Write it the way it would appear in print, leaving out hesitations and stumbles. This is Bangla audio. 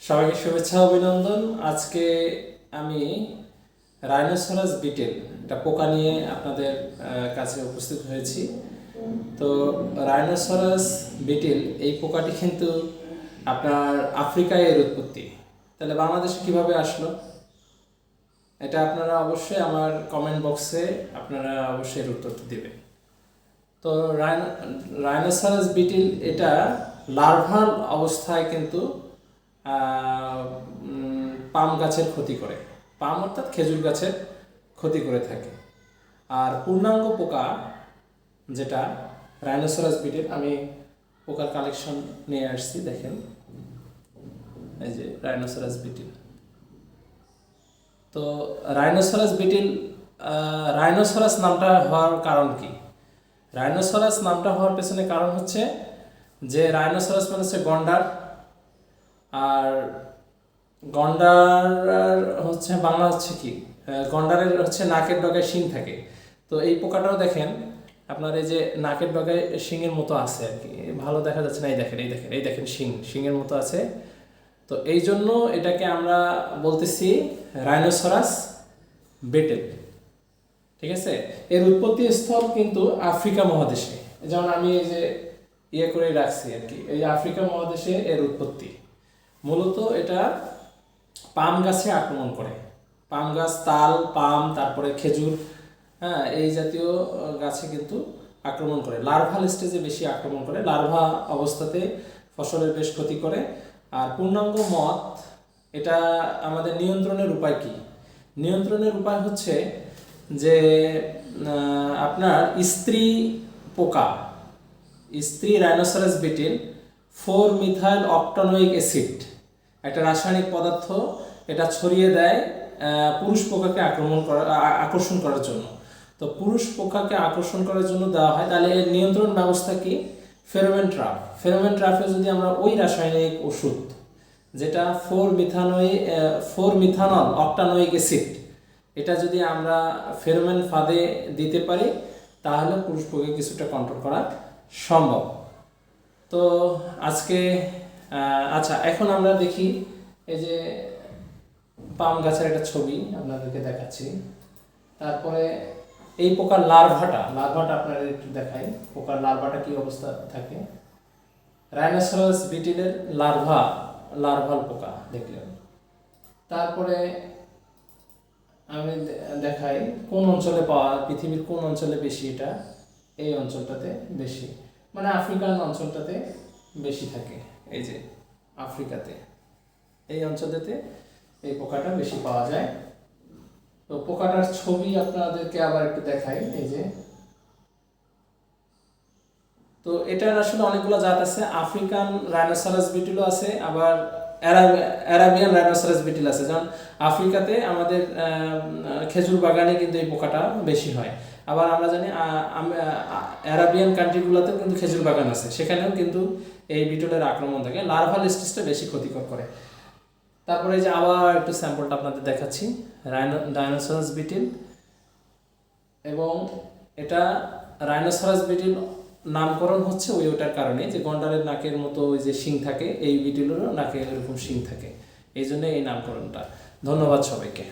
সবাইকে শুভেচ্ছা অভিনন্দন। আজকে আমি রাইনোসরাস বিটেল একটা পোকা নিয়ে আপনাদের কাছে উপস্থিত হয়েছি। তো রাইনোসরাস বিটেল এই পোকাটি কিন্তু আপনার আফ্রিকায় এর উৎপত্তি। তাহলে বাংলাদেশে কিভাবে আসলো? এটা আপনারা অবশ্যই আমার কমেন্ট বক্সে আপনারা অবশ্যই এর উত্তরটা দেবেন। তো রাইনোসরাস বিটেল এটা লার্ভাল অবস্থায় কিন্তু পাম গাছের ক্ষতি করে, পাম অর্থাৎ খেজুর গাছের ক্ষতি করে থাকে। আর পূর্ণাঙ্গ পোকা যেটা রাইনোসরাস বিটেল, আমি পোকার কালেকশন নিয়ে আসছি, দেখেন এই যে রাইনোসরাস বিটেল। তো রাইনোসরাস বিটেল, রাইনোসরাস নামটা হওয়ার কারণ কি? রাইনোসরাস নামটা হওয়ার পেছনে কারণ হচ্ছে যে রাইনোসরাস মানে হচ্ছে গন্ডার, আর গন্ডার হচ্ছে বাংলা হচ্ছে কি, গন্ডারের হচ্ছে নাকের ডগায় শিং থাকে। তো এই পোকাটাও দেখেন আপনার এই যে নাকের ডগায় শিংয়ের মতো আছে আর কি, ভালো দেখা যাচ্ছে না, এই দেখেন এই দেখেন এই দেখেন শিংয়ের মতো আছে। তো এই জন্য এটাকে আমরা বলতেছি রাইনোসরাস বিটেল। ঠিক আছে, এর উৎপত্তি স্থল কিন্তু আফ্রিকা মহাদেশে, যেমন আমি এই যে করে রাখছি আর কি, এই আফ্রিকা মহাদেশে এর উৎপত্তি। মূলত এটা পাম গাছে আক্রমণ করে, পাম গাছ, তাল, পাম, তারপরে খেজুর, হ্যাঁ, এই জাতীয় গাছে কিন্তু আক্রমণ করে। লার্ভাল স্টেজে বেশি আক্রমণ করে, লার্ভা অবস্থাতে ফসলের বেশ ক্ষতি করে। আর পূর্ণাঙ্গ মত, এটা আমাদের নিয়ন্ত্রণের উপায় কি? নিয়ন্ত্রণের উপায় হচ্ছে যে আপনার স্ত্রী পোকা, স্ত্রী রাইনোসরাস বিটেল 4-মিথাইল অক্টানোইক অ্যাসিড একটা রাসায়নিক পদার্থ, এটা ছড়িয়ে দেয় পুরুষ পোকাকে আকর্ষণ করার জন্য। তো পুরুষ পোকাকে আকর্ষণ করার জন্য দেওয়া হয়। তাহলে এর নিয়ন্ত্রণ ব্যবস্থা কি? Pheromone trap. ফেরোমন ট্র্যাপে যদি আমরা ওই রাসায়নিক ওষুধ যেটা 4-মিথানল অক্টানোইক অ্যাসিড, এটা যদি আমরা ফেরোমন ফাঁদে দিতে পারি তাহলে পুরুষ পোকাকে কিছুটা কন্ট্রোল করা সম্ভব। তো আজকে আচ্ছা, এখন আমরা দেখি এই যে পাম গাছের একটা ছবি আপনাদেরকে দেখাচ্ছি। তারপরে এই পোকার লার্ভাটা আপনাদের একটু দেখাই, পোকার লার্ভাটা কি অবস্থা থাকে। রাইনোসরাস বিটেলের লার্ভাল পোকা দেখলেন। তারপরে আমি দেখাই কোন অঞ্চলে পাওয়া, পৃথিবীর কোন অঞ্চলে বেশি, এটা এই অঞ্চলটাতে বেশি, মানে আফ্রিকান অঞ্চলটাতে বেশি থাকে। এই যে আফ্রিকাতে এই অঞ্চলটাতে এই পোকাটা বেশি পাওয়া যায়। তো পোকাটার ছবি আপনাদেরকে আবার একটু দেখাই, এই যে। তো এটার আসলে অনেকগুলো জাত আছে, আফ্রিকান রাইনোসরাস বিটেলও আছে, আবার অ্যারাবিয়ান রাইনোসরাস বিটেল আছে। যেমন আফ্রিকাতে আমাদের খেজুর বাগানে কিন্তু এই পোকাটা বেশি হয়। আবার আমরা জানি অ্যারাবিয়ান কান্ট্রিগুলোতেও কিন্তু খেজুর বাগান আছে, সেখানেও কিন্তু এই বিটেলের আক্রমণ থাকে। লার্ভাল স্টেজটা বেশি ক্ষতিকর করে। তারপরে যে আবার একটু স্যাম্পলটা আপনাদের দেখাচ্ছি, রাইনোসরাস বিটেল। এবং এটা রাইনোসরাস বিটেল নামকরণ হচ্ছে ওটার কারণে যে গন্ডারের নাকের মতো ওই যে শিং থাকে, এই বিটেলেরও নাকে এরকম শিং থাকে, এই জন্য এই নামকরণটা। ধন্যবাদ সবাইকে।